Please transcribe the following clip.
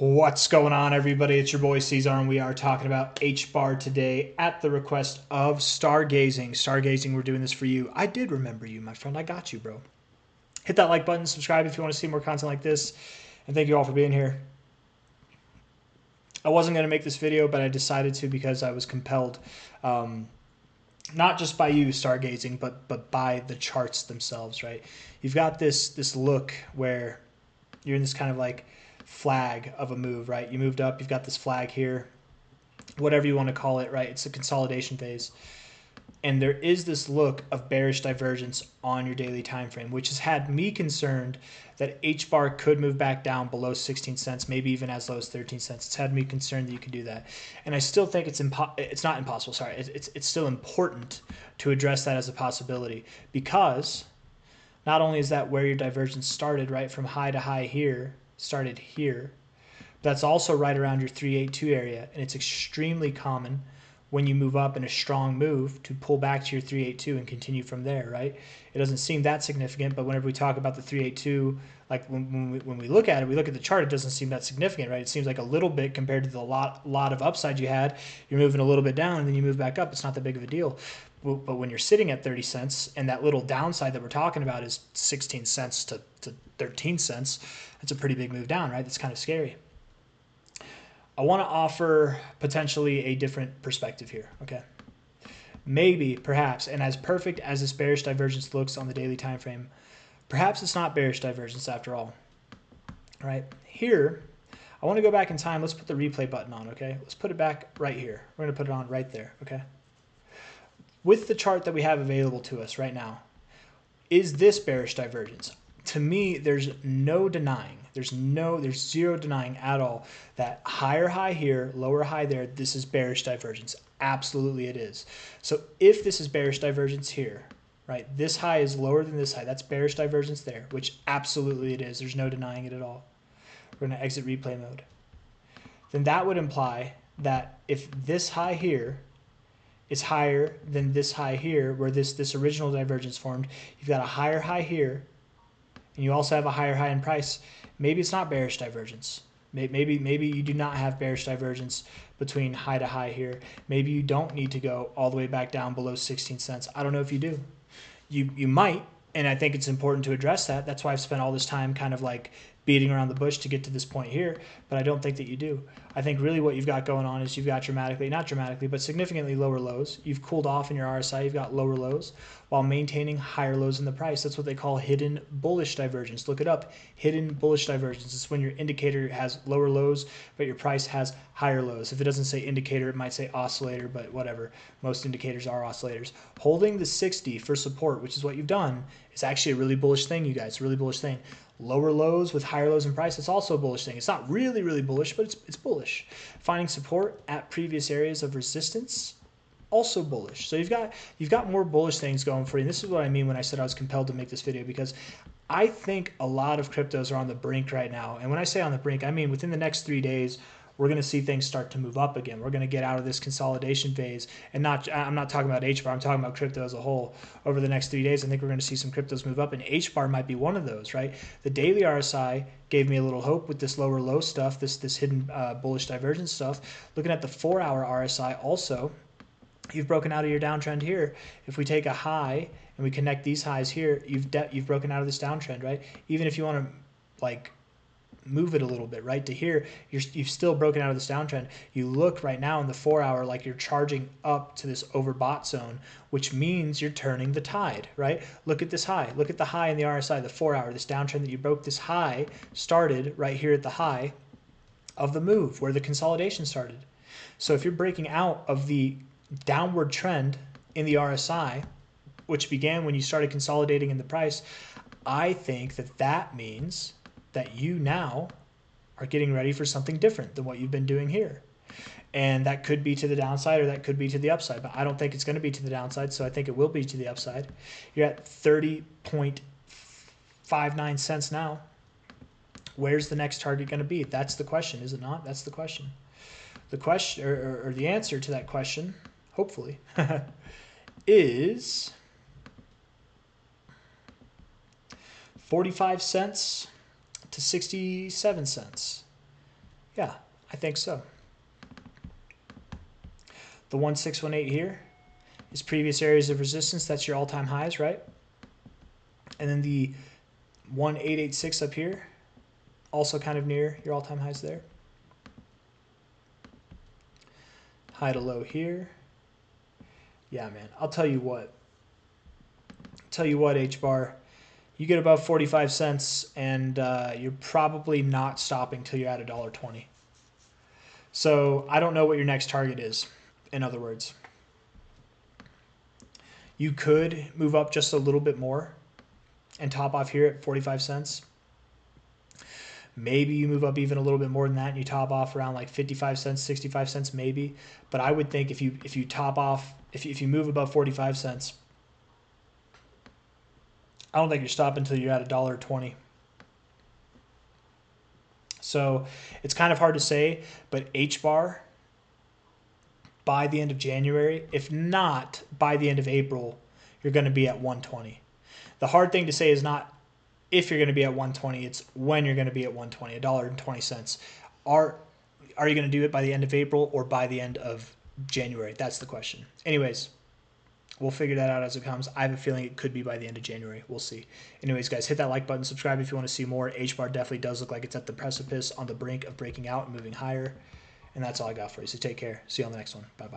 What's going on, everybody? It's your boy C-Zar, and we are talking about HBAR today at the request of Stargazing. Stargazing, we're doing this for you. I did remember you, my friend. I got you, bro. Hit that like button, subscribe if you want to see more content like this, and thank you all for being here. I wasn't going to make this video, but I decided to because I was compelled, not just by you, Stargazing, but by the charts themselves, right? You've got this look where you're in this kind of like flag of a move, right? You moved up, you've got this flag here, whatever you want to call it, right? It's a consolidation phase. And there is this look of bearish divergence on your daily time frame, which has had me concerned that HBAR could move back down below 16 cents, maybe even as low as 13 cents. It's had me concerned that you could do that. And I still think it's not impossible, sorry. It's still important to address that as a possibility, because not only is that where your divergence started, right, from high to high here, started here, but that's also right around your 382 area, and it's extremely common when you move up in a strong move to pull back to your 382 and continue from there, right? It doesn't seem that significant, but whenever we talk about the 382, like when we look at it, we look at the chart, it doesn't seem that significant, right? It seems like a little bit compared to the lot of upside you had. You're moving a little bit down, and then you move back up. It's not that big of a deal. But when you're sitting at 30 cents and that little downside that we're talking about is 16 cents to 13 cents, that's a pretty big move down, right? That's kind of scary. I want to offer potentially a different perspective here, okay? Maybe, perhaps, and as perfect as this bearish divergence looks on the daily time frame, perhaps it's not bearish divergence after all, right? Here, I want to go back in time. Let's put the replay button on, okay? Let's put it back right here. We're going to put it on right there, okay? With the chart that we have available to us right now, is this bearish divergence? To me, there's no denying. There's zero denying at all that higher high here, lower high there, this is bearish divergence. Absolutely it is. So if this is bearish divergence here, right, this high is lower than this high, that's bearish divergence there, which absolutely it is. There's no denying it at all. We're going to exit replay mode. Then that would imply that if this high here is higher than this high here, where this original divergence formed, you've got a higher high here, and you also have a higher high in price. Maybe it's not bearish divergence. Maybe you do not have bearish divergence between high to high here. Maybe you don't need to go all the way back down below 16 cents. I don't know if you do. You might, and I think it's important to address that. That's why I've spent all this time kind of like beating around the bush to get to this point here, but I don't think that you do. I think really what you've got going on is you've got not dramatically, but significantly lower lows. You've cooled off in your RSI, you've got lower lows while maintaining higher lows in the price. That's what they call hidden bullish divergence. Look it up, hidden bullish divergence. It's when your indicator has lower lows, but your price has higher lows. If it doesn't say indicator, it might say oscillator, but whatever. Most indicators are oscillators. Holding the 60 for support, which is what you've done, is actually a really bullish thing, you guys, really bullish thing. Lower lows with higher lows in price, it's also a bullish thing. It's not really bullish, but it's bullish. Finding support at previous areas of resistance, also bullish. So you've got more bullish things going for you. And this is what I mean when I said I was compelled to make this video, because I think a lot of cryptos are on the brink right now. And when I say on the brink, I mean within the next 3 days, we're going to see things start to move up again. We're going to get out of this consolidation phase. And I'm not talking about HBAR, I'm talking about crypto as a whole. Over the next 3 days, I think we're going to see some cryptos move up, and HBAR might be one of those, right? The daily RSI gave me a little hope with this lower low stuff, this hidden bullish divergence stuff. Looking at the 4-hour RSI also, you've broken out of your downtrend here. If we take a high and we connect these highs here, you've broken out of this downtrend, right? Even if you want to like move it a little bit, right, to here, you've still broken out of this downtrend. You look right now in the 4-hour like you're charging up to this overbought zone, which means you're turning the tide, right? Look at this high. Look at the high in the RSI, the 4-hour, this downtrend that you broke. This high started right here at the high of the move where the consolidation started. So if you're breaking out of the downward trend in the RSI, which began when you started consolidating in the price, I think that means that you now are getting ready for something different than what you've been doing here. And that could be to the downside or that could be to the upside, but I don't think it's going to be to the downside, so I think it will be to the upside. You're at 30.59 cents now. Where's the next target going to be? That's the question, is it not? That's the question. The question, or the answer to that question, hopefully, is 45 cents to 67 cents. Yeah, I think so. The 1618 here is previous areas of resistance. That's your all-time highs, right? And then the 1886 up here, also kind of near your all-time highs there. High to low here. Yeah, man. I'll tell you what. HBAR. You get about 45 cents, and you're probably not stopping till you're at $1.20. So I don't know what your next target is, in other words. You could move up just a little bit more and top off here at 45 cents. Maybe you move up even a little bit more than that and you top off around like 55 cents, 65 cents maybe. But I would think if you top off, if you move above 45 cents, I don't think you're stopping until you're at $1.20. So it's kind of hard to say, but HBAR by the end of January, if not by the end of April, you're going to be at 120. The hard thing to say is not if you're going to be at 120, it's when you're going to be at 120, $1.20. Are you going to do it by the end of April or by the end of January? That's the question. Anyways, we'll figure that out as it comes. I have a feeling it could be by the end of January. We'll see. Anyways, guys, hit that like button, subscribe if you want to see more. HBAR definitely does look like it's at the precipice on the brink of breaking out and moving higher. And that's all I got for you. So take care. See you on the next one. Bye-bye.